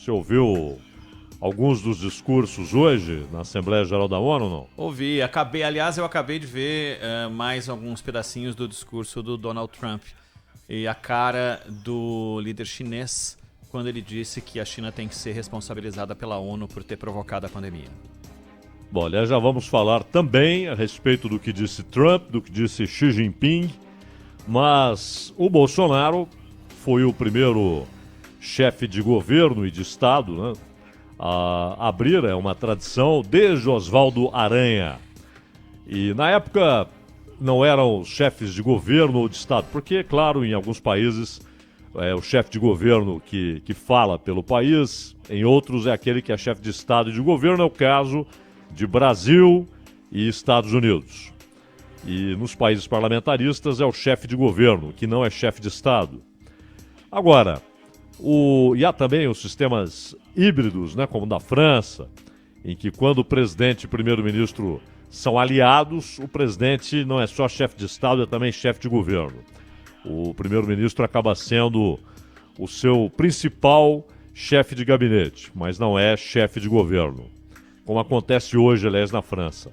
Você ouviu alguns dos discursos hoje na Assembleia Geral da ONU, não? Ouvi, aliás, eu acabei de ver mais alguns pedacinhos do discurso do Donald Trump e a cara do líder chinês quando ele disse que a China tem que ser responsabilizada pela ONU por ter provocado a pandemia. Bom, aliás, já vamos falar também a respeito do que disse Trump, do que disse Xi Jinping, mas o Bolsonaro foi o primeiro chefe de governo e de Estado, né, a abrir, é uma tradição, desde Oswaldo Aranha. E na época não eram os chefes de governo ou de Estado, porque, claro, em alguns países é o chefe de governo que fala pelo país, em outros é aquele que é chefe de Estado e de governo, é o caso de Brasil e Estados Unidos. E nos países parlamentaristas é o chefe de governo, que não é chefe de Estado. Agora, e há também os sistemas híbridos, né, como o da França, em que quando o presidente e o primeiro-ministro são aliados, o presidente não é só chefe de Estado, é também chefe de governo. O primeiro-ministro acaba sendo o seu principal chefe de gabinete, mas não é chefe de governo, como acontece hoje, aliás, na França.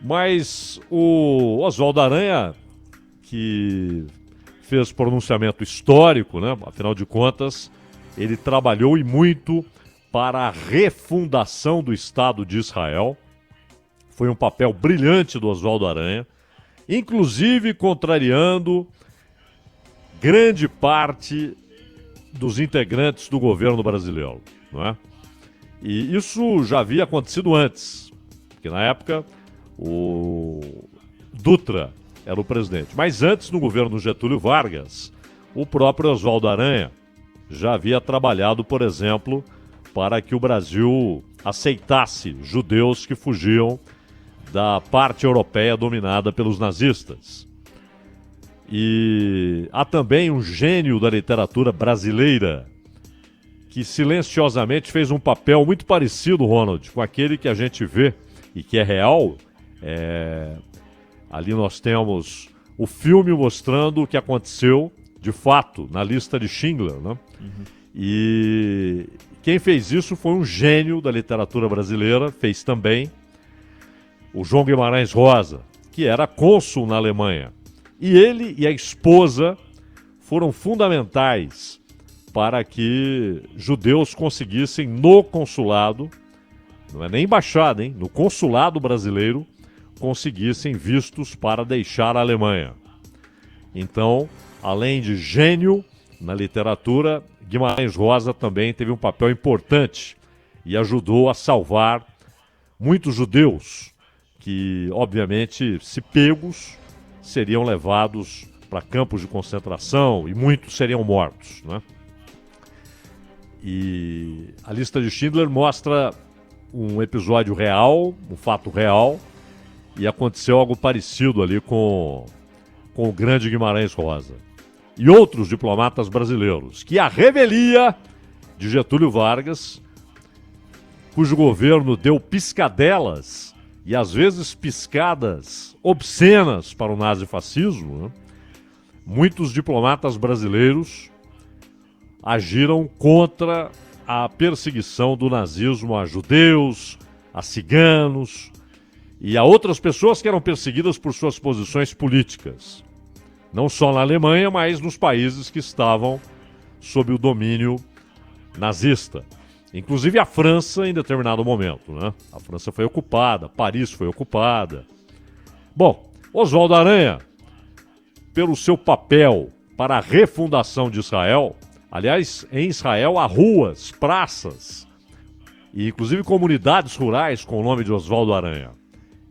Mas o Oswaldo Aranha, que fez pronunciamento histórico, né? Afinal de contas, ele trabalhou e muito para a refundação do Estado de Israel. Foi um papel brilhante do Oswaldo Aranha, inclusive contrariando grande parte dos integrantes do governo brasileiro, não é? E isso já havia acontecido antes, porque na época o Dutra era o presidente. Mas antes, no governo Getúlio Vargas, o próprio Oswaldo Aranha já havia trabalhado, por exemplo, para que o Brasil aceitasse judeus que fugiam da parte europeia dominada pelos nazistas. E há também um gênio da literatura brasileira que silenciosamente fez um papel muito parecido, Ronald, com aquele que a gente vê e que é real. Ali nós temos o filme mostrando o que aconteceu, de fato, na lista de Schindler, né? Uhum. E quem fez isso foi um gênio da literatura brasileira, fez também o João Guimarães Rosa, que era cônsul na Alemanha. E ele e a esposa foram fundamentais para que judeus conseguissem no consulado, não é nem embaixada, hein? No consulado brasileiro, conseguissem vistos para deixar a Alemanha. Então, além de gênio na literatura, Guimarães Rosa também teve um papel importante e ajudou a salvar muitos judeus que, obviamente, se pegos, seriam levados para campos de concentração e muitos seriam mortos, né? E a lista de Schindler mostra um episódio real, um fato real, e aconteceu algo parecido ali com o grande Guimarães Rosa. E outros diplomatas brasileiros, que à revelia de Getúlio Vargas, cujo governo deu piscadelas e às vezes piscadas obscenas para o nazifascismo, né? Muitos diplomatas brasileiros agiram contra a perseguição do nazismo a judeus, a ciganos e a outras pessoas que eram perseguidas por suas posições políticas. Não só na Alemanha, mas nos países que estavam sob o domínio nazista. Inclusive a França em determinado momento, né? A França foi ocupada, Paris foi ocupada. Bom, Oswaldo Aranha, pelo seu papel para a refundação de Israel, aliás, em Israel há ruas, praças e inclusive comunidades rurais com o nome de Oswaldo Aranha.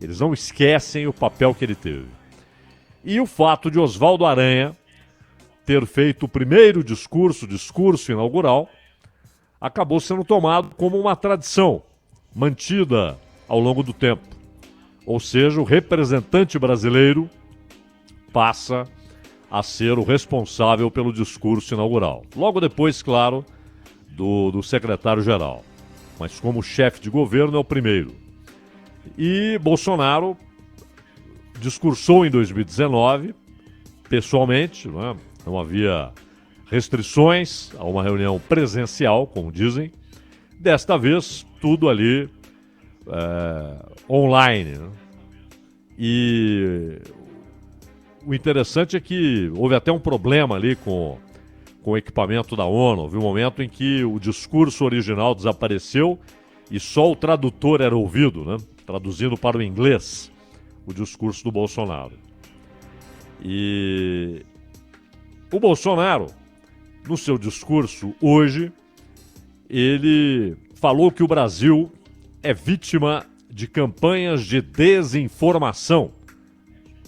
Eles não esquecem o papel que ele teve. E o fato de Oswaldo Aranha ter feito o primeiro discurso inaugural, acabou sendo tomado como uma tradição mantida ao longo do tempo. Ou seja, o representante brasileiro passa a ser o responsável pelo discurso inaugural. Logo depois, claro, do secretário-geral. Mas como chefe de governo é o primeiro. E Bolsonaro discursou em 2019, pessoalmente, não havia restrições a uma reunião presencial, como dizem. Desta vez, tudo ali online, né? E o interessante é que houve até um problema ali com o equipamento da ONU. Houve um momento em que o discurso original desapareceu e só o tradutor era ouvido, né? Traduzindo para o inglês o discurso do Bolsonaro. E o Bolsonaro, no seu discurso hoje, ele falou que o Brasil é vítima de campanhas de desinformação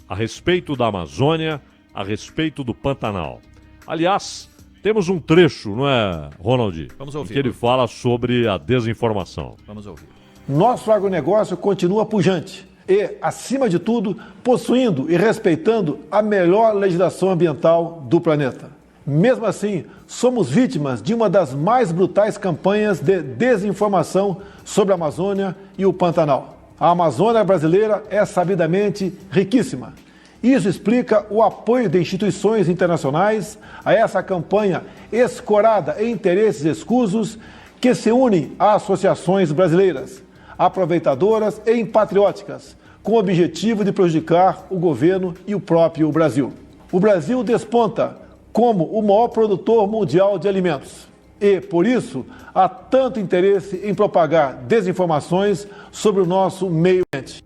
a respeito da Amazônia, a respeito do Pantanal. Aliás, temos um trecho, não é, Ronald? Vamos ouvir. Em que ele fala sobre a desinformação. Vamos ouvir. Nosso agronegócio continua pujante e, acima de tudo, possuindo e respeitando a melhor legislação ambiental do planeta. Mesmo assim, somos vítimas de uma das mais brutais campanhas de desinformação sobre a Amazônia e o Pantanal. A Amazônia brasileira é sabidamente riquíssima. Isso explica o apoio de instituições internacionais a essa campanha escorada em interesses escusos que se unem a associações brasileiras, aproveitadoras e patrióticas, com o objetivo de prejudicar o governo e o próprio Brasil. O Brasil desponta como o maior produtor mundial de alimentos. E, por isso, há tanto interesse em propagar desinformações sobre o nosso meio ambiente.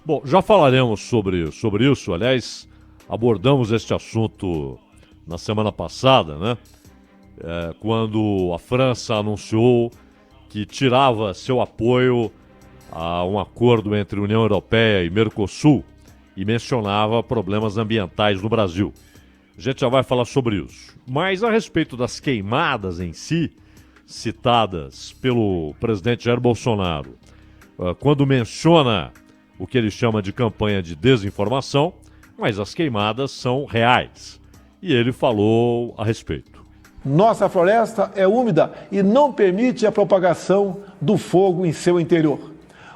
Bom, já falaremos sobre isso. Aliás, abordamos este assunto na semana passada, né? Quando a França anunciou que tirava seu apoio a um acordo entre União Europeia e Mercosul e mencionava problemas ambientais no Brasil. A gente já vai falar sobre isso. Mas a respeito das queimadas em si, citadas pelo presidente Jair Bolsonaro, quando menciona o que ele chama de campanha de desinformação, mas as queimadas são reais. E ele falou a respeito. Nossa floresta é úmida e não permite a propagação do fogo em seu interior.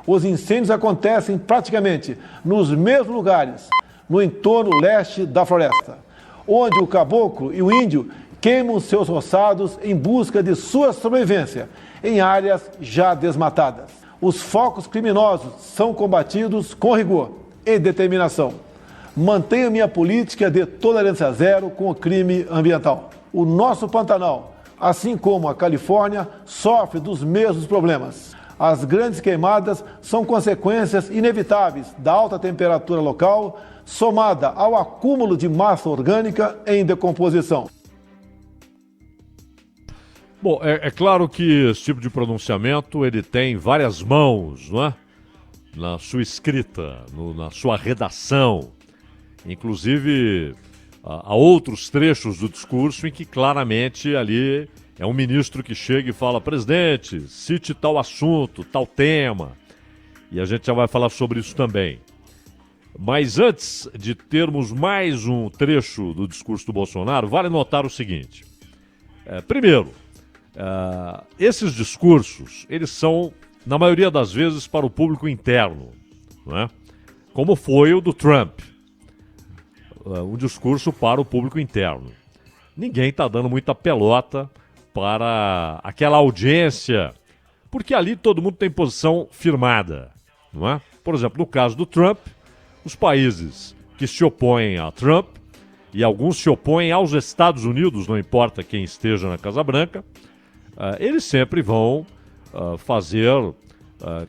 Os incêndios acontecem praticamente nos mesmos lugares, no entorno leste da floresta, onde o caboclo e o índio queimam seus roçados em busca de sua sobrevivência em áreas já desmatadas. Os focos criminosos são combatidos com rigor e determinação. Mantenho minha política de tolerância zero com o crime ambiental. O nosso Pantanal, assim como a Califórnia, sofre dos mesmos problemas. As grandes queimadas são consequências inevitáveis da alta temperatura local, somada ao acúmulo de massa orgânica em decomposição. Bom, é claro que esse tipo de pronunciamento ele tem várias mãos, não é? Na sua escrita, na sua redação. Inclusive, há outros trechos do discurso em que claramente ali é um ministro que chega e fala: presidente, cite tal assunto, tal tema. E a gente já vai falar sobre isso também. Mas antes de termos mais um trecho do discurso do Bolsonaro, vale notar o seguinte. Primeiro, esses discursos, eles são, na maioria das vezes, para o público interno, não é? Como foi o do Trump. Um discurso para o público interno. Ninguém está dando muita pelota para aquela audiência, porque ali todo mundo tem posição firmada, não é? Por exemplo, no caso do Trump, os países que se opõem a Trump, e alguns se opõem aos Estados Unidos, não importa quem esteja na Casa Branca, eles sempre vão fazer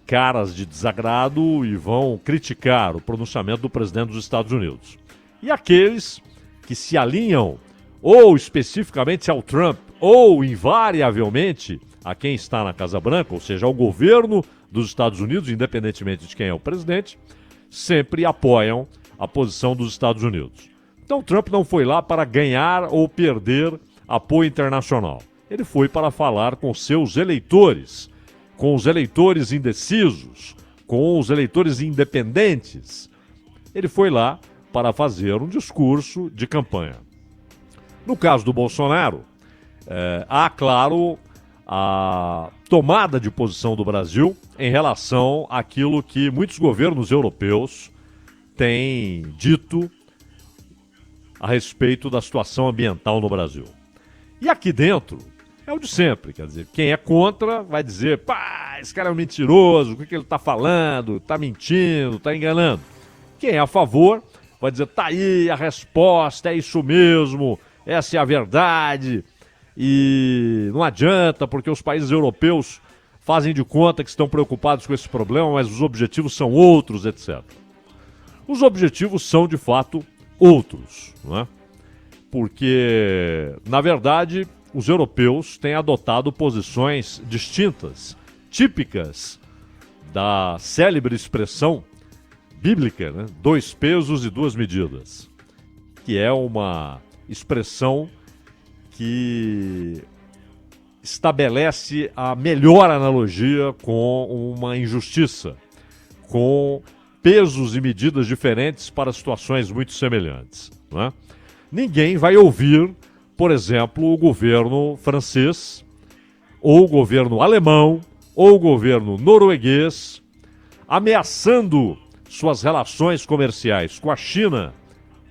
caras de desagrado e vão criticar o pronunciamento do presidente dos Estados Unidos. E aqueles que se alinham ou especificamente ao Trump ou invariavelmente a quem está na Casa Branca, ou seja, ao governo dos Estados Unidos, independentemente de quem é o presidente, sempre apoiam a posição dos Estados Unidos. Então Trump não foi lá para ganhar ou perder apoio internacional. Ele foi para falar com seus eleitores, com os eleitores indecisos, com os eleitores independentes. Ele foi lá para fazer um discurso de campanha. No caso do Bolsonaro, há, claro, a tomada de posição do Brasil em relação àquilo que muitos governos europeus têm dito a respeito da situação ambiental no Brasil. E aqui dentro é o de sempre, quer dizer, quem é contra vai dizer, pá, esse cara é um mentiroso, o que ele está falando, está mentindo, está enganando. Quem é a favor vai dizer, tá aí a resposta, é isso mesmo, essa é a verdade, e não adianta porque os países europeus fazem de conta que estão preocupados com esse problema, mas os objetivos são outros, etc. Os objetivos são, de fato, outros, não é? Porque, na verdade, os europeus têm adotado posições distintas, típicas da célebre expressão bíblica, né? 2 pesos e 2 medidas, que é uma expressão que estabelece a melhor analogia com uma injustiça, com pesos e medidas diferentes para situações muito semelhantes, não é? Ninguém vai ouvir, por exemplo, o governo francês, ou o governo alemão, ou o governo norueguês, ameaçando suas relações comerciais com a China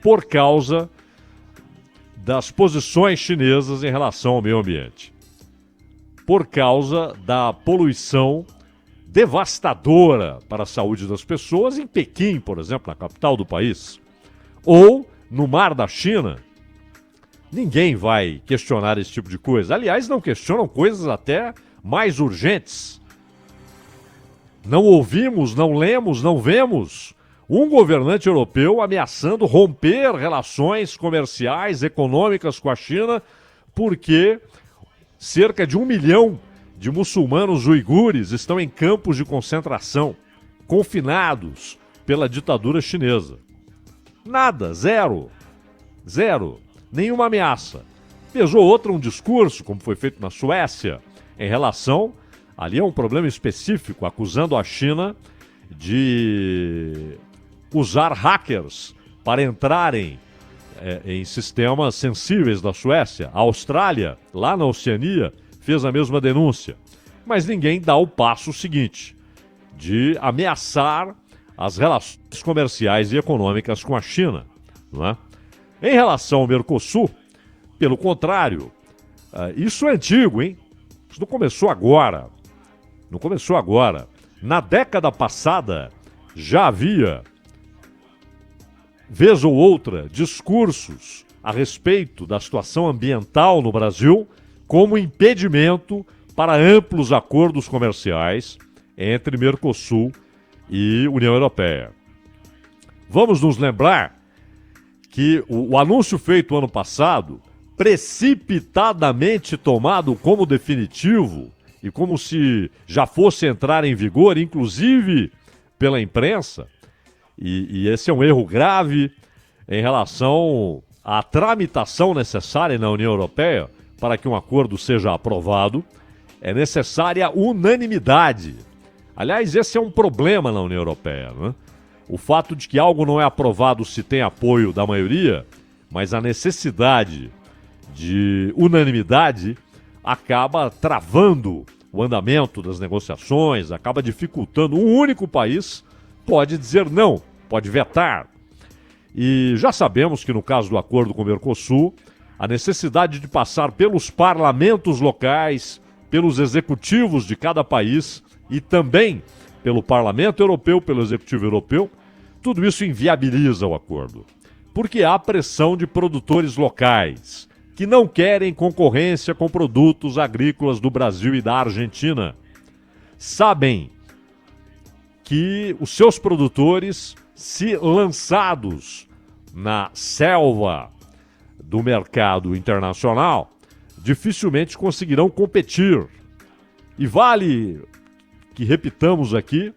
por causa das posições chinesas em relação ao meio ambiente. Por causa da poluição devastadora para a saúde das pessoas em Pequim, por exemplo, na capital do país, ou no Mar da China. Ninguém vai questionar esse tipo de coisa. Aliás, não questionam coisas até mais urgentes. Não ouvimos, não lemos, não vemos um governante europeu ameaçando romper relações comerciais, econômicas com a China, porque cerca de 1 milhão de muçulmanos uigures estão em campos de concentração, confinados pela ditadura chinesa. Nada, zero, nenhuma ameaça. Vez ou outra um discurso, como foi feito na Suécia, em relação, ali é um problema específico, acusando a China de usar hackers para entrarem em sistemas sensíveis da Suécia. A Austrália, lá na Oceania, fez a mesma denúncia. Mas ninguém dá o passo seguinte, de ameaçar as relações comerciais e econômicas com a China, não é? Em relação ao Mercosul, pelo contrário, isso é antigo, hein? Isso não começou agora. Não começou agora. Na década passada, já havia, vez ou outra, discursos a respeito da situação ambiental no Brasil como impedimento para amplos acordos comerciais entre Mercosul e União Europeia. Vamos nos lembrar que o anúncio feito ano passado, precipitadamente tomado como definitivo e como se já fosse entrar em vigor, inclusive pela imprensa, e esse é um erro grave em relação à tramitação necessária na União Europeia para que um acordo seja aprovado, é necessária unanimidade. Aliás, esse é um problema na União Europeia, né? O fato de que algo não é aprovado se tem apoio da maioria, mas a necessidade de unanimidade acaba travando o andamento das negociações, acaba dificultando. Um único país pode dizer não, pode vetar. E já sabemos que no caso do acordo com o Mercosul, a necessidade de passar pelos parlamentos locais, pelos executivos de cada país e também pelo Parlamento Europeu, pelo Executivo Europeu, tudo isso inviabiliza o acordo. Porque há pressão de produtores locais que não querem concorrência com produtos agrícolas do Brasil e da Argentina. Sabem que os seus produtores, se lançados na selva do mercado internacional, dificilmente conseguirão competir. E vale que repitamos aqui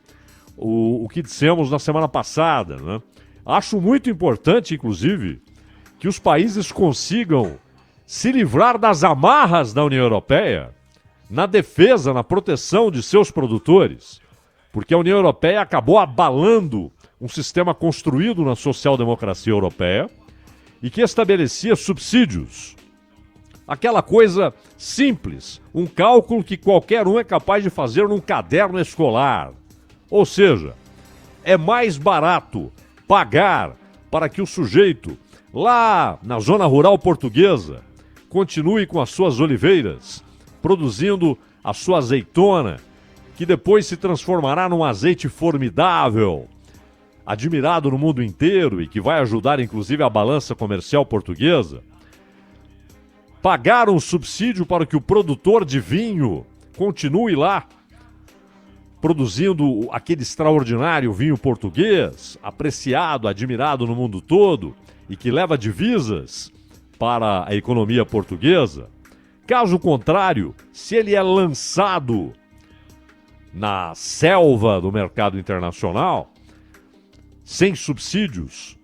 o que dissemos na semana passada, né? Acho muito importante, inclusive, que os países consigam se livrar das amarras da União Europeia na defesa, na proteção de seus produtores, porque a União Europeia acabou abalando um sistema construído na social-democracia europeia e que estabelecia subsídios. Aquela coisa simples, um cálculo que qualquer um é capaz de fazer num caderno escolar. Ou seja, é mais barato pagar para que o sujeito lá na zona rural portuguesa, continue com as suas oliveiras, produzindo a sua azeitona, que depois se transformará num azeite formidável, admirado no mundo inteiro e que vai ajudar inclusive a balança comercial portuguesa. Pagar um subsídio para que o produtor de vinho continue lá produzindo aquele extraordinário vinho português, apreciado, admirado no mundo todo e que leva divisas para a economia portuguesa. Caso contrário, se ele é lançado na selva do mercado internacional, sem subsídios,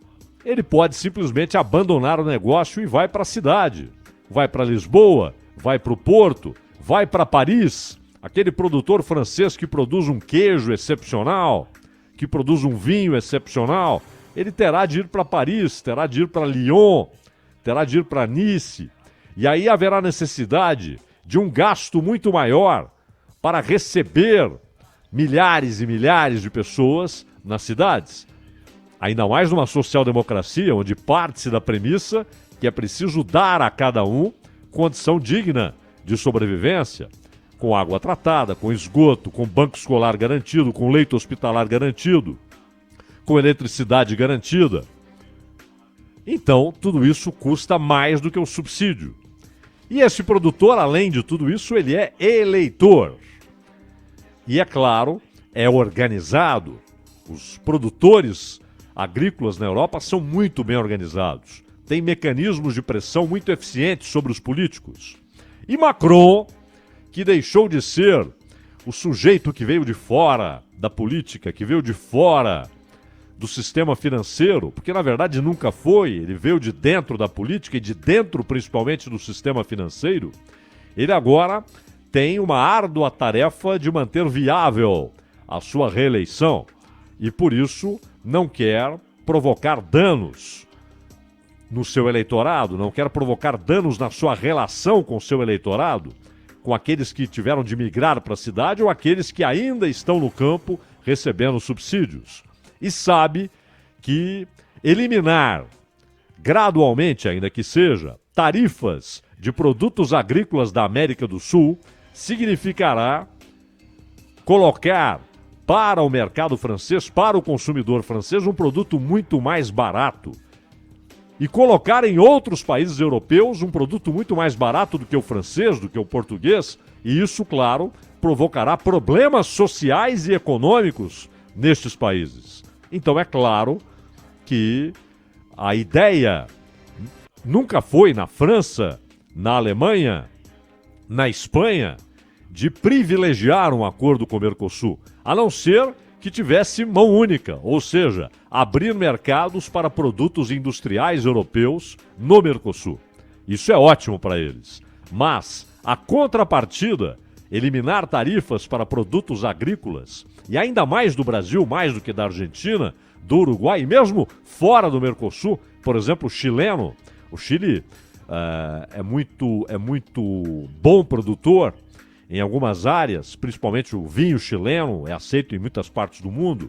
ele pode simplesmente abandonar o negócio e vai para a cidade. Vai para Lisboa, vai para o Porto, vai para Paris, aquele produtor francês que produz um queijo excepcional, que produz um vinho excepcional, ele terá de ir para Paris, terá de ir para Lyon, terá de ir para Nice, e aí haverá necessidade de um gasto muito maior para receber milhares e milhares de pessoas nas cidades. Ainda mais numa social-democracia, onde parte-se da premissa que é preciso dar a cada um condição digna de sobrevivência, com água tratada, com esgoto, com banco escolar garantido, com leito hospitalar garantido, com eletricidade garantida. Então, tudo isso custa mais do que o subsídio. E esse produtor, além de tudo isso, ele é eleitor. E, é claro, é organizado. Os produtores agrícolas na Europa são muito bem organizados. Têm mecanismos de pressão muito eficientes sobre os políticos. E Macron, que deixou de ser o sujeito que veio de fora da política, que veio de fora do sistema financeiro, porque na verdade nunca foi, ele veio de dentro da política e de dentro principalmente do sistema financeiro, ele agora tem uma árdua tarefa de manter viável a sua reeleição e por isso não quer provocar danos no seu eleitorado, não quer provocar danos na sua relação com o seu eleitorado, com aqueles que tiveram de migrar para a cidade ou aqueles que ainda estão no campo recebendo subsídios. E sabe que eliminar gradualmente, ainda que seja, tarifas de produtos agrícolas da América do Sul significará colocar para o mercado francês, para o consumidor francês, um produto muito mais barato. E colocar em outros países europeus um produto muito mais barato do que o francês, do que o português, e isso, claro, provocará problemas sociais e econômicos nestes países. Então é claro que a ideia nunca foi na França, na Alemanha, na Espanha, de privilegiar um acordo com o Mercosul, a não ser que tivesse mão única, ou seja, abrir mercados para produtos industriais europeus no Mercosul. Isso é ótimo para eles. Mas a contrapartida, eliminar tarifas para produtos agrícolas, e ainda mais do Brasil, mais do que da Argentina, do Uruguai, e mesmo fora do Mercosul, por exemplo, o chileno. O Chile é muito bom produtor em algumas áreas, principalmente o vinho chileno é aceito em muitas partes do mundo,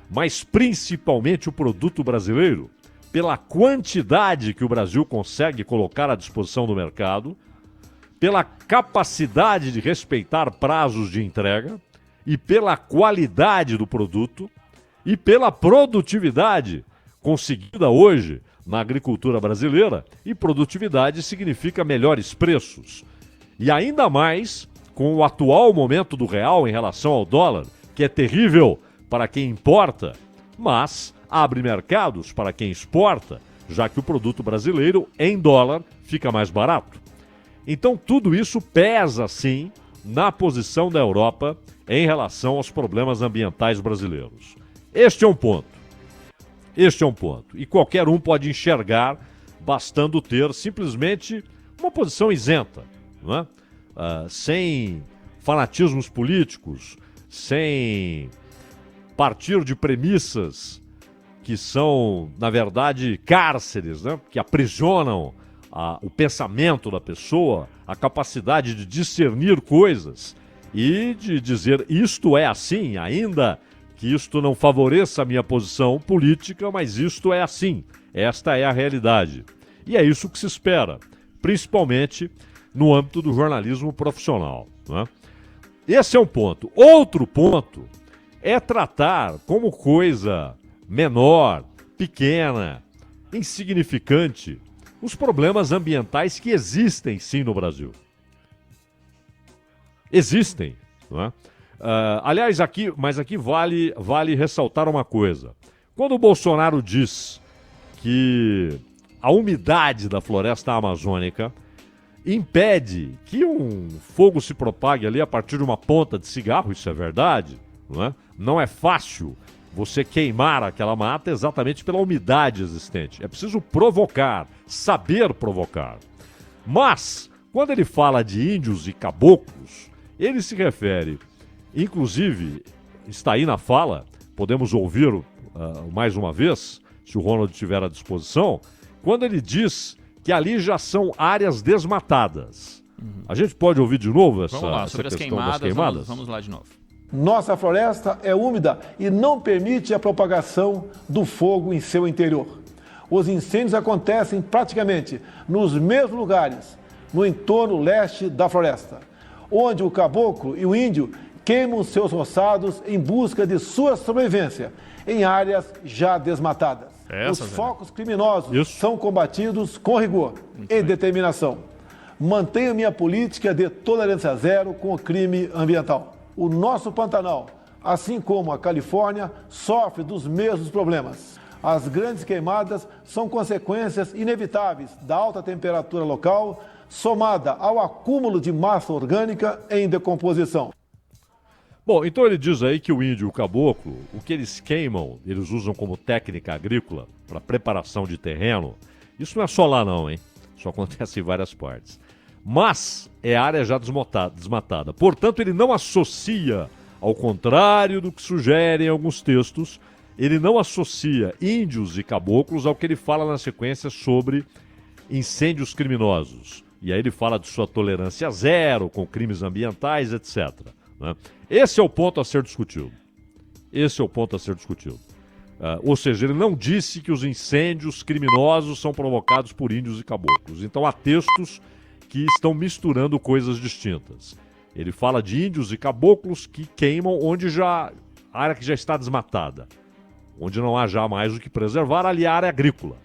mas principalmente o produto brasileiro, pela quantidade que o Brasil consegue colocar à disposição do mercado, pela capacidade de respeitar prazos de entrega e pela qualidade do produto e pela produtividade conseguida hoje na agricultura brasileira, e produtividade significa melhores preços. E ainda mais com o atual momento do real em relação ao dólar, que é terrível para quem importa, mas abre mercados para quem exporta, já que o produto brasileiro em dólar fica mais barato. Então tudo isso pesa, sim, na posição da Europa em relação aos problemas ambientais brasileiros. Este é um ponto. E qualquer um pode enxergar, bastando ter simplesmente uma posição isenta, não é? Sem fanatismos políticos, sem partir de premissas que são, na verdade, cárceres, né? Que aprisionam o pensamento da pessoa, a capacidade de discernir coisas e de dizer isto é assim, ainda que isto não favoreça a minha posição política, mas isto é assim. Esta é a realidade. E é isso que se espera, principalmente no âmbito do jornalismo profissional, né? Esse é um ponto. Outro ponto é tratar como coisa menor, pequena, insignificante, os problemas ambientais que existem sim no Brasil. Existem, não é? Aliás, aqui vale ressaltar uma coisa. Quando o Bolsonaro diz que a umidade da floresta amazônica impede que um fogo se propague ali a partir de uma ponta de cigarro, isso é verdade, não é? Não é fácil você queimar aquela mata exatamente pela umidade existente. É preciso provocar, saber provocar. Mas, quando ele fala de índios e caboclos, ele se refere, inclusive, está aí na fala, podemos ouvir mais uma vez, se o Ronald estiver à disposição, quando ele diz que ali já são áreas desmatadas. A gente pode ouvir de novo essa, Vamos lá, essa sobre as questão queimadas, das queimadas? vamos lá de novo. Nossa floresta é úmida e não permite a propagação do fogo em seu interior. Os incêndios acontecem praticamente nos mesmos lugares, no entorno leste da floresta, onde o caboclo e o índio queimam seus roçados em busca de sua sobrevivência, em áreas já desmatadas. Os focos criminosos são combatidos com rigor e determinação. Mantenho minha política de tolerância zero com o crime ambiental. O nosso Pantanal, assim como a Califórnia, sofre dos mesmos problemas. As grandes queimadas são consequências inevitáveis da alta temperatura local, somada ao acúmulo de massa orgânica em decomposição. Bom, então ele diz aí que o índio e o caboclo, o que eles queimam, eles usam como técnica agrícola para preparação de terreno. Isso não é só lá não, hein? Isso acontece em várias partes. Mas é área já desmatada. Portanto, ele não associa, ao contrário do que sugerem alguns textos, ele não associa índios e caboclos ao que ele fala na sequência sobre incêndios criminosos. E aí ele fala de sua tolerância zero com crimes ambientais, etc. Né? Esse é o ponto a ser discutido. Esse é o ponto a ser discutido. Ou seja, ele não disse que os incêndios criminosos são provocados por índios e caboclos. Então há textos que estão misturando coisas distintas. Ele fala de índios e caboclos que queimam onde já a área que já está desmatada, onde não há já mais o que preservar, ali a área agrícola.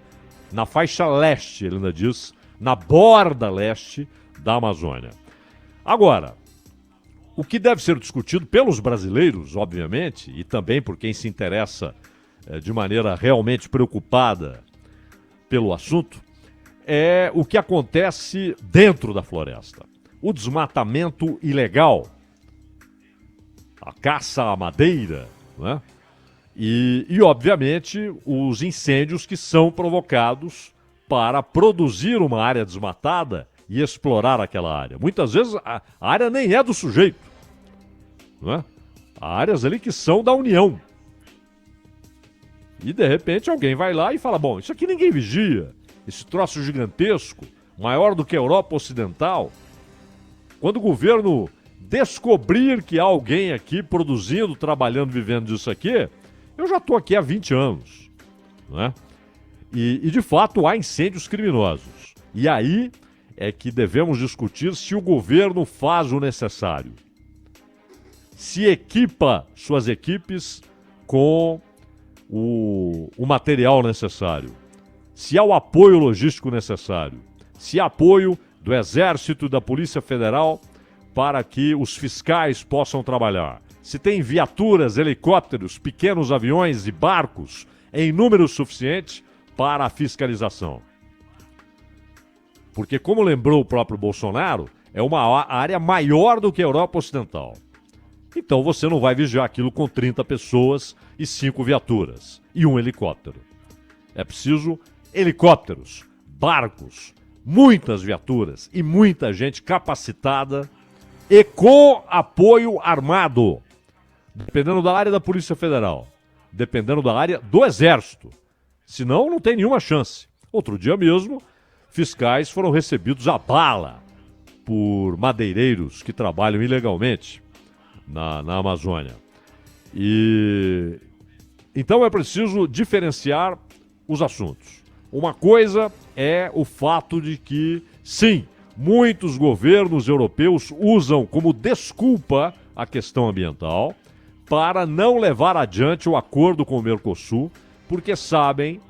Na faixa leste, ele ainda diz, na borda leste da Amazônia. Agora, o que deve ser discutido pelos brasileiros, obviamente, e também por quem se interessa de maneira realmente preocupada pelo assunto, é o que acontece dentro da floresta. O desmatamento ilegal, a caça à madeira, né? E, obviamente, os incêndios que são provocados para produzir uma área desmatada e explorar aquela área. Muitas vezes a área nem é do sujeito, não é? Há áreas ali que são da União. E, de repente, alguém vai lá e fala, bom, isso aqui ninguém vigia. Esse troço gigantesco, maior do que a Europa Ocidental. Quando o governo descobrir que há alguém aqui produzindo, trabalhando, vivendo disso aqui, eu já estou aqui há 20 anos. Né? E, de fato, há incêndios criminosos. E aí é que devemos discutir se o governo faz o necessário. Se equipa suas equipes com o material necessário. Se há o apoio logístico necessário, se há apoio do Exército e da Polícia Federal para que os fiscais possam trabalhar, se tem viaturas, helicópteros, pequenos aviões e barcos em número suficiente para a fiscalização. Porque, como lembrou o próprio Bolsonaro, é uma área maior do que a Europa Ocidental. Então você não vai vigiar aquilo com 30 pessoas e 5 viaturas e um helicóptero. É preciso helicópteros, barcos, muitas viaturas e muita gente capacitada e com apoio armado, dependendo da área da Polícia Federal, dependendo da área do Exército. Senão não tem nenhuma chance. Outro dia mesmo, fiscais foram recebidos a bala por madeireiros que trabalham ilegalmente na Amazônia. E então é preciso diferenciar os assuntos. Uma coisa é o fato de que, sim, muitos governos europeus usam como desculpa a questão ambiental para não levar adiante o acordo com o Mercosul, porque sabem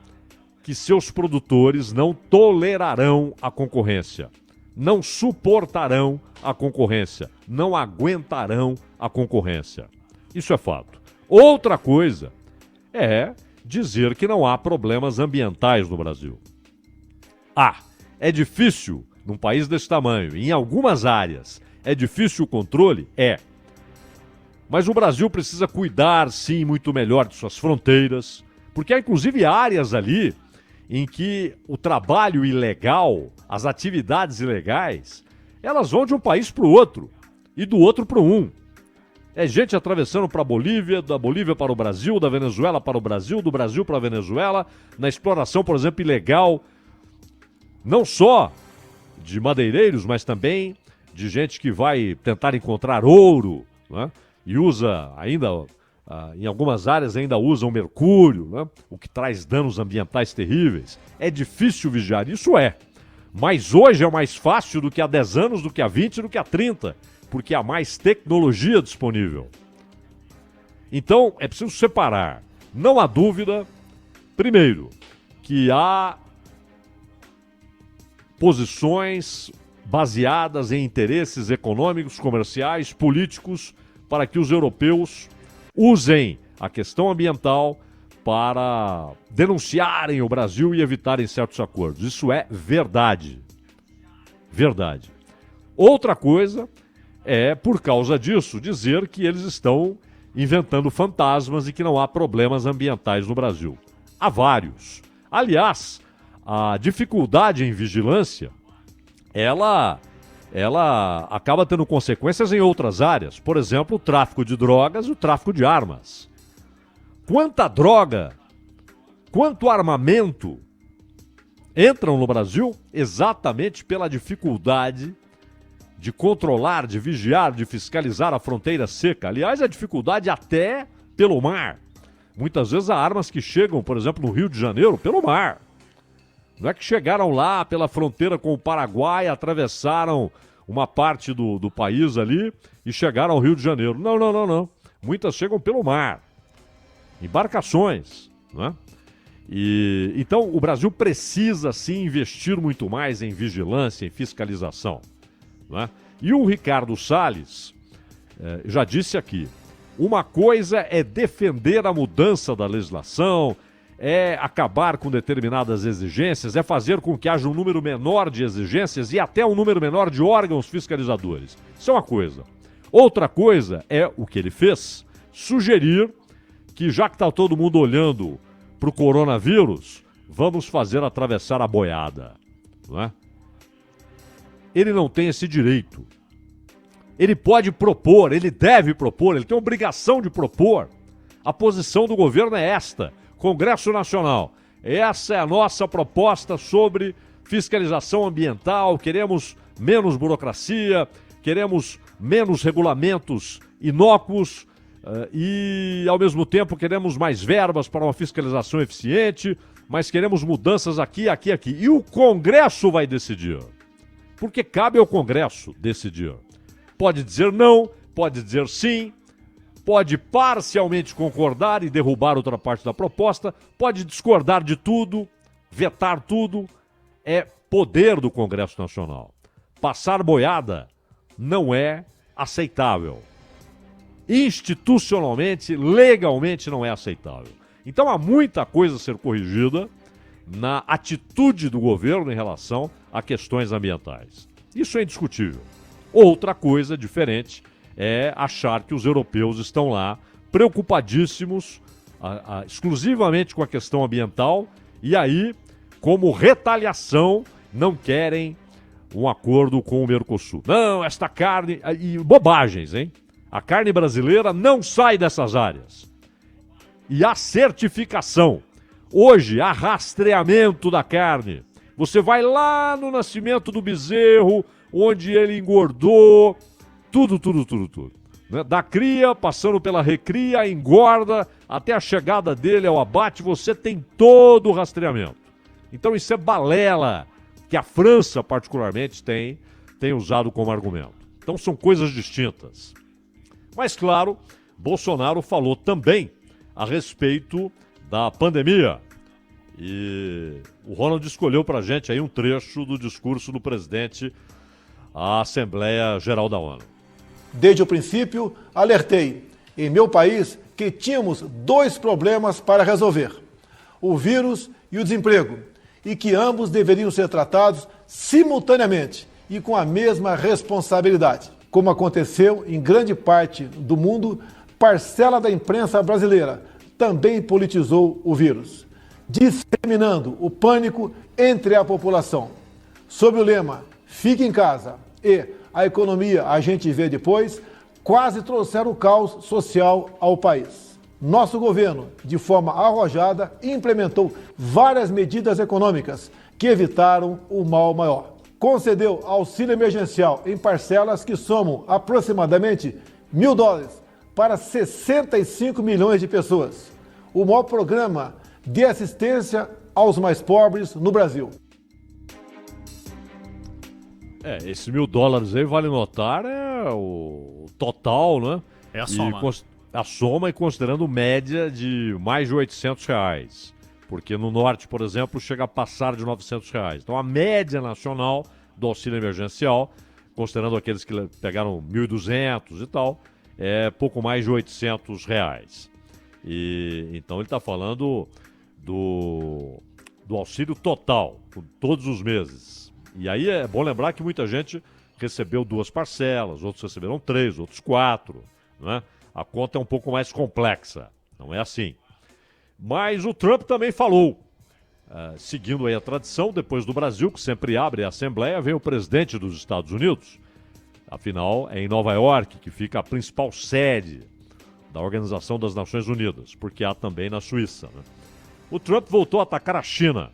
que seus produtores não tolerarão a concorrência, não suportarão a concorrência, não aguentarão a concorrência. Isso é fato. Outra coisa é dizer que não há problemas ambientais no Brasil. É difícil, num país desse tamanho, em algumas áreas, é difícil o controle? É. Mas o Brasil precisa cuidar, sim, muito melhor de suas fronteiras, porque há inclusive áreas ali em que o trabalho ilegal, as atividades ilegais, elas vão de um país para o outro e do outro para um. É gente atravessando para a Bolívia, da Bolívia para o Brasil, da Venezuela para o Brasil, do Brasil para a Venezuela, na exploração, por exemplo, ilegal, não só de madeireiros, mas também de gente que vai tentar encontrar ouro, né? E usa ainda, em algumas áreas ainda usam mercúrio, né? O que traz danos ambientais terríveis. É difícil vigiar, isso é. Mas hoje é mais fácil do que há 10 anos, do que há 20, do que há 30, porque há mais tecnologia disponível. Então, é preciso separar. Não há dúvida, primeiro, que há posições baseadas em interesses econômicos, comerciais, políticos, para que os europeus usem a questão ambiental para denunciarem o Brasil e evitarem certos acordos. Isso é verdade. Verdade. Outra coisa é, por causa disso, dizer que eles estão inventando fantasmas e que não há problemas ambientais no Brasil. Há vários. Aliás, a dificuldade em vigilância, ela acaba tendo consequências em outras áreas. Por exemplo, o tráfico de drogas e o tráfico de armas. Quanta droga, quanto armamento entram no Brasil exatamente pela dificuldade de controlar, de vigiar, de fiscalizar a fronteira seca. Aliás, a dificuldade até pelo mar. Muitas vezes há armas que chegam, por exemplo, no Rio de Janeiro, pelo mar. Não é que chegaram lá pela fronteira com o Paraguai, atravessaram uma parte do país ali e chegaram ao Rio de Janeiro. Não. Muitas chegam pelo mar. Embarcações, né? Então, o Brasil precisa, sim, investir muito mais em vigilância, em fiscalização, né? E o Ricardo Salles já disse aqui, uma coisa é defender a mudança da legislação, é acabar com determinadas exigências, é fazer com que haja um número menor de exigências e até um número menor de órgãos fiscalizadores. Isso é uma coisa. Outra coisa é o que ele fez, sugerir que, já que está todo mundo olhando para o coronavírus, vamos fazer atravessar a boiada, não é? Ele não tem esse direito. Ele pode propor, ele deve propor, ele tem a obrigação de propor. A posição do governo é esta: Congresso Nacional, essa é a nossa proposta sobre fiscalização ambiental, queremos menos burocracia, queremos menos regulamentos inócuos e, ao mesmo tempo, queremos mais verbas para uma fiscalização eficiente, mas queremos mudanças aqui. E o Congresso vai decidir, porque cabe ao Congresso decidir. Pode dizer não, pode dizer sim, pode parcialmente concordar e derrubar outra parte da proposta, pode discordar de tudo, vetar tudo. É poder do Congresso Nacional. Passar boiada não é aceitável. Institucionalmente, legalmente não é aceitável. Então há muita coisa a ser corrigida na atitude do governo em relação a questões ambientais. Isso é indiscutível. Outra coisa diferente é achar que os europeus estão lá preocupadíssimos exclusivamente com a questão ambiental e aí, como retaliação, não querem um acordo com o Mercosul. Não, esta carne... E bobagens, hein? A carne brasileira não sai dessas áreas. E a certificação. Hoje, há rastreamento da carne. Você vai lá no nascimento do bezerro, onde ele engordou, tudo. Né? Da cria, passando pela recria, engorda, até a chegada dele ao abate, você tem todo o rastreamento. Então isso é balela que a França, particularmente, tem usado como argumento. Então são coisas distintas. Mas, claro, Bolsonaro falou também a respeito da pandemia. E o Ronald escolheu pra gente aí um trecho do discurso do presidente à Assembleia Geral da ONU. Desde o princípio, alertei em meu país que tínhamos 2 problemas para resolver: o vírus e o desemprego, e que ambos deveriam ser tratados simultaneamente e com a mesma responsabilidade. Como aconteceu em grande parte do mundo, parcela da imprensa brasileira também politizou o vírus, disseminando o pânico entre a população. Sob o lema "Fique em casa" e "A economia a gente vê depois", quase trouxeram o caos social ao país. Nosso governo, de forma arrojada, implementou várias medidas econômicas que evitaram o mal maior. Concedeu auxílio emergencial em parcelas que somam aproximadamente $1.000 para 65 milhões de pessoas. O maior programa de assistência aos mais pobres no Brasil. Esse $1.000 aí, vale notar, é o total, né? É a soma. A soma, e considerando média de mais de R$800. Porque no norte, por exemplo, chega a passar de R$900. Então a média nacional do auxílio emergencial, considerando aqueles que pegaram 1.200 e tal, é pouco mais de R$800. E então ele está falando do auxílio total, por todos os meses. E aí é bom lembrar que muita gente recebeu 2 parcelas, outros receberam 3, outros 4, né? A conta é um pouco mais complexa, não é assim. Mas o Trump também falou, seguindo aí a tradição, depois do Brasil, que sempre abre a Assembleia, vem o presidente dos Estados Unidos. Afinal, é em Nova York que fica a principal sede da Organização das Nações Unidas, porque há também na Suíça, né? O Trump voltou a atacar a China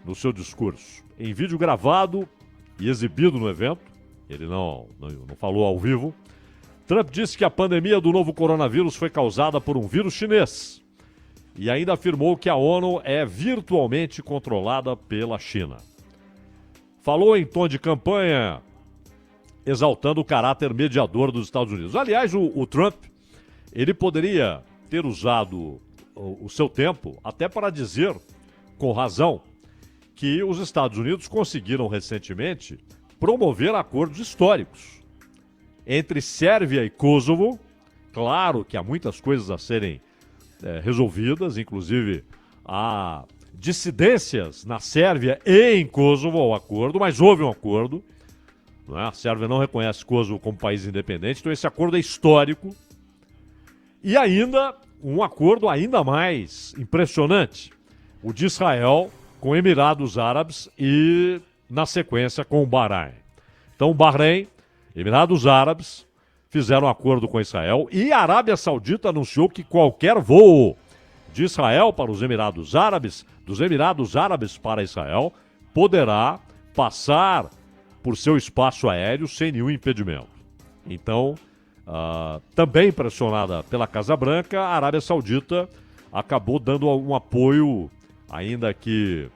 no seu discurso. Em vídeo gravado e exibido no evento, ele não falou ao vivo, Trump disse que a pandemia do novo coronavírus foi causada por um vírus chinês e ainda afirmou que a ONU é virtualmente controlada pela China. Falou em tom de campanha, exaltando o caráter mediador dos Estados Unidos. Aliás, o Trump, ele poderia ter usado o seu tempo até para dizer, com razão, que os Estados Unidos conseguiram recentemente promover acordos históricos entre Sérvia e Kosovo. Claro que há muitas coisas a serem resolvidas, inclusive há dissidências na Sérvia e em Kosovo ao acordo, mas houve um acordo, não é? A Sérvia não reconhece Kosovo como país independente, então esse acordo é histórico. E ainda um acordo ainda mais impressionante, o de Israel com Emirados Árabes e, na sequência, com o Bahrein. Então, Bahrein, Emirados Árabes fizeram um acordo com Israel e a Arábia Saudita anunciou que qualquer voo de Israel para os Emirados Árabes, dos Emirados Árabes para Israel, poderá passar por seu espaço aéreo sem nenhum impedimento. Então, também pressionada pela Casa Branca, a Arábia Saudita acabou dando um apoio, ainda que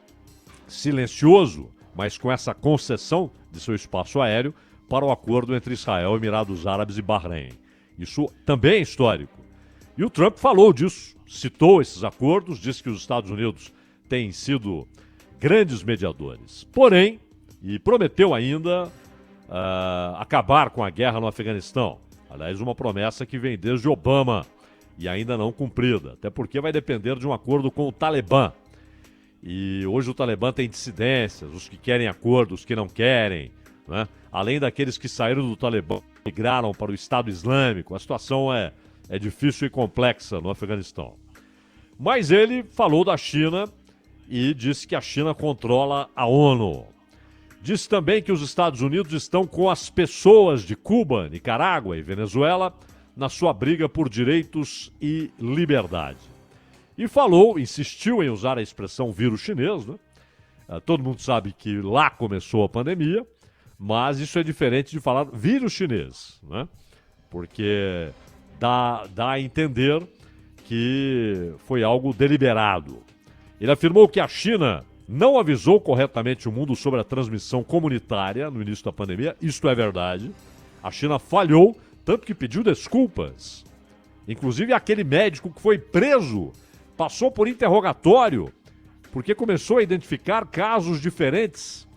silencioso, mas com essa concessão de seu espaço aéreo para o acordo entre Israel, Emirados Árabes e Bahrein. Isso também é histórico. E o Trump falou disso, citou esses acordos, disse que os Estados Unidos têm sido grandes mediadores. Porém, e prometeu ainda acabar com a guerra no Afeganistão. Aliás, uma promessa que vem desde Obama e ainda não cumprida, até porque vai depender de um acordo com o Talibã. E hoje o Talibã tem dissidências, os que querem acordo, os que não querem, né? Além daqueles que saíram do Talibã e migraram para o Estado Islâmico. A situação é difícil e complexa no Afeganistão. Mas ele falou da China e disse que a China controla a ONU. Disse também que os Estados Unidos estão com as pessoas de Cuba, Nicarágua e Venezuela na sua briga por direitos e liberdade. E falou, insistiu em usar a expressão vírus chinês, né? Todo mundo sabe que lá começou a pandemia, mas isso é diferente de falar vírus chinês, né? Porque dá a entender que foi algo deliberado. Ele afirmou que a China não avisou corretamente o mundo sobre a transmissão comunitária no início da pandemia. Isto é verdade. A China falhou, tanto que pediu desculpas. Inclusive aquele médico que foi preso passou por interrogatório, porque começou a identificar casos diferentes.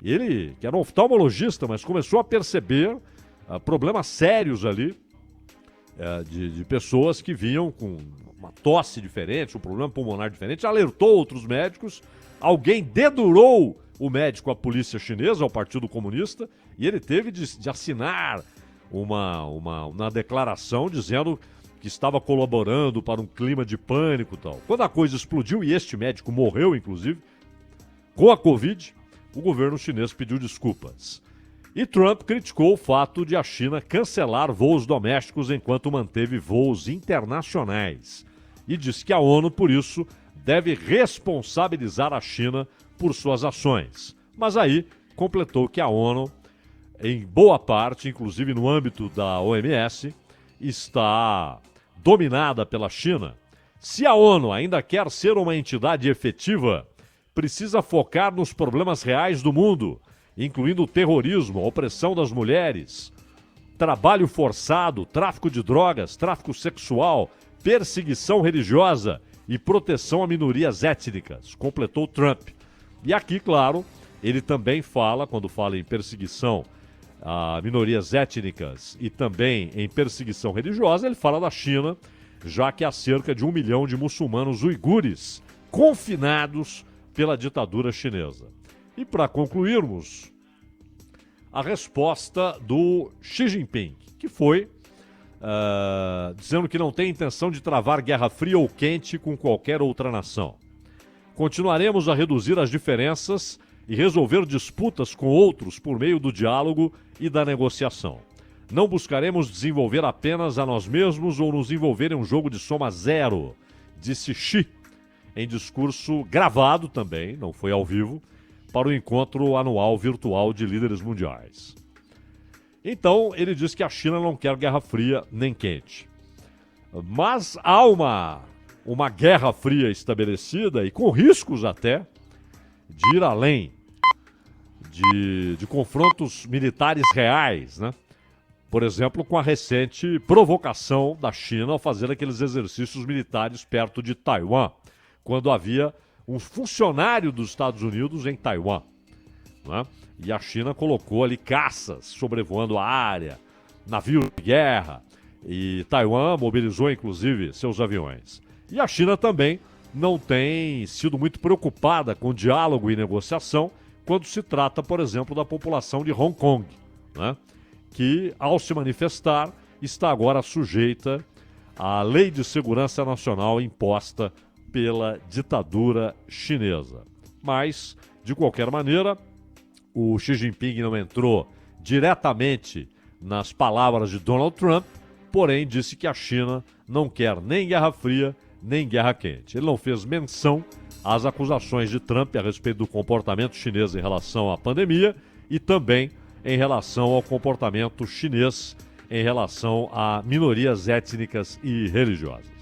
Ele, que era um oftalmologista, mas começou a perceber problemas sérios ali de pessoas que vinham com uma tosse diferente, um problema pulmonar diferente, alertou outros médicos, alguém dedurou o médico à polícia chinesa, ao Partido Comunista, e ele teve de assinar uma declaração dizendo que estava colaborando para um clima de pânico e tal. Quando a coisa explodiu, e este médico morreu, inclusive, com a Covid, o governo chinês pediu desculpas. E Trump criticou o fato de a China cancelar voos domésticos enquanto manteve voos internacionais. E disse que a ONU, por isso, deve responsabilizar a China por suas ações. Mas aí completou que a ONU, em boa parte, inclusive no âmbito da OMS, está dominada pela China. Se a ONU ainda quer ser uma entidade efetiva, precisa focar nos problemas reais do mundo, incluindo o terrorismo, a opressão das mulheres, trabalho forçado, tráfico de drogas, tráfico sexual, perseguição religiosa e proteção a minorias étnicas, completou Trump. E aqui, claro, ele também fala, quando fala em perseguição a minorias étnicas e também em perseguição religiosa, ele fala da China, já que há cerca de 1 milhão de muçulmanos uigures confinados pela ditadura chinesa. E para concluirmos, a resposta do Xi Jinping, que foi dizendo que não tem intenção de travar guerra fria ou quente com qualquer outra nação. Continuaremos a reduzir as diferenças e resolver disputas com outros por meio do diálogo e da negociação. Não buscaremos desenvolver apenas a nós mesmos ou nos envolver em um jogo de soma zero, disse Xi, em discurso gravado também, não foi ao vivo, para o encontro anual virtual de líderes mundiais. Então, ele diz que a China não quer guerra fria nem quente. Mas há uma guerra fria estabelecida e com riscos até de ir além de confrontos militares reais, né? Por exemplo, com a recente provocação da China ao fazer aqueles exercícios militares perto de Taiwan, quando havia um funcionário dos Estados Unidos em Taiwan, né? E a China colocou ali caças sobrevoando a área, navios de guerra, e Taiwan mobilizou inclusive seus aviões. E a China também não tem sido muito preocupada com diálogo e negociação quando se trata, por exemplo, da população de Hong Kong, né? Que, ao se manifestar, está agora sujeita à Lei de Segurança Nacional imposta pela ditadura chinesa. Mas, de qualquer maneira, o Xi Jinping não entrou diretamente nas palavras de Donald Trump, porém disse que a China não quer nem guerra fria, nem guerra quente. Ele não fez menção às acusações de Trump a respeito do comportamento chinês em relação à pandemia e também em relação ao comportamento chinês em relação a minorias étnicas e religiosas.